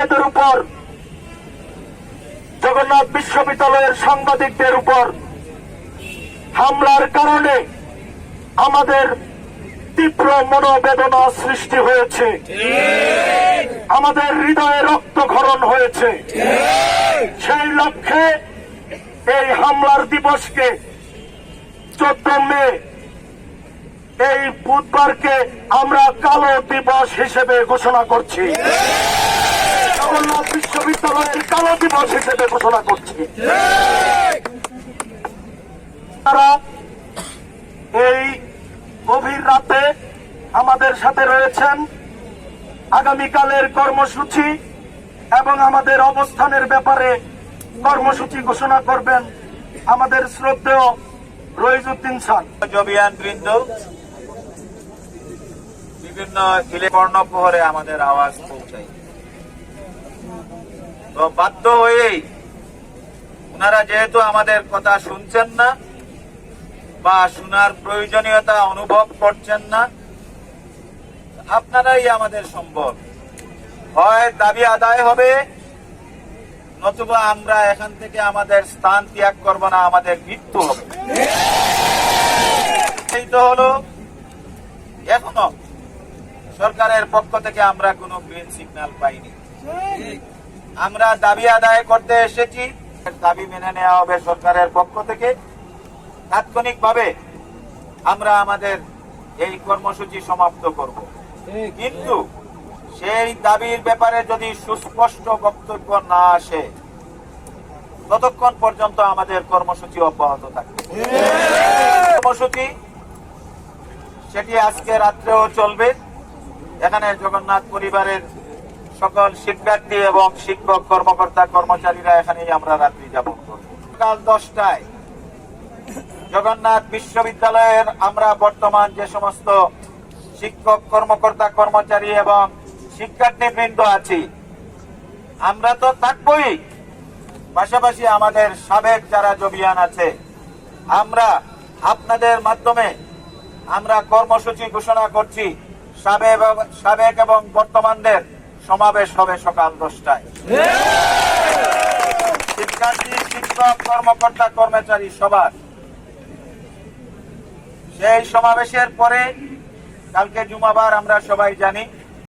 এদের উপর, জগন্নাথ বিশ্ববিদ্যালয়ের সাংবাদিকদের উপর হামলার কারণে আমাদের তীব্র মনোবেদনা সৃষ্টি হয়েছে, আমাদের হৃদয়ে রক্তক্ষরণ হয়েছে। সেই লক্ষ্যে এই হামলার দিবসকে 14 মে এই বুধবারকে আমরা কালো দিবস হিসেবে ঘোষণা করছি, জগন্নাথ বিশ্ববিদ্যালয়ের কালো দিবস হিসেবে ঘোষণা করছি। তারা এই গভীর রাতে আমাদের সাথে রয়েছেন, আগামীকালের কর্মসূচি এবং আমাদের অবস্থানের ব্যাপারে কর্মসূচি ঘোষণা করবেন আমাদের শ্রদ্ধেয় রইজউদ্দিন স্যার। জবিয়ান বৃন্দ বিভিন্ন কর্ণপ্রহরে আমাদের আওয়াজ পৌঁছায়, তো বাধ্য হয়েই ওনারা যেহেতু আমাদের কথা শুনছেন না বা শোনার প্রয়োজনীয়তা অনুভব করছেন না, আপনারাই আমাদের সম্বল। হয় দাবি আদায় হবে, নতুবা আমরা এখান থেকে আমাদের স্থান ত্যাগ করব না, আমাদের মৃত্যু হবে। এই তো হলো, এখনো সরকারের পক্ষ থেকে আমরা কোনো গ্রিন সিগন্যাল পাইনি। আমরা দাবি আদায় করতে এসেছি, দাবি মেনে নেওয়া হবে সরকারের পক্ষ থেকে। তাৎক্ষণিকভাবে আমরা আমাদের এই কর্মসূচি সমাপ্ত করব, কিন্তু সেই দাবির ব্যাপারে যদি সুস্পষ্ট বক্তব্য না আসে ততক্ষণ পর্যন্ত আমাদের কর্মসূচি অব্যাহত থাকবে। কর্মসূচি সেটি আজকে রাত্রেও চলবে। এখানে জগন্নাথ পরিবারের সকল শিক্ষার্থী এবং শিক্ষক কর্মকর্তা কর্মচারীরা এখানেই আমরা রাত্রি যাপন করব। সকাল 10টায় জগন্নাথ বিশ্ববিদ্যালয়ের আমরা বর্তমান যে সমস্ত শিক্ষক কর্মকর্তা কর্মচারী এবং শিক্ষার্থীবৃন্দ আছি, আমরা তো থাকবই, পাশাপাশি আমাদের সাবেক যারা জবিয়ান আছে, আমরা আপনাদের মাধ্যমে আমরা কর্মসূচি ঘোষণা করছি। সাবেক এবং বর্তমানদের সমাবেশ হবে সকাল 10টায়। শিক্ষার্থী, শিক্ষক, কর্মকর্তা, কর্মচারী সবার সেই সমাবেশের পরে কালকে জুমাবার আমরা সবাই জানি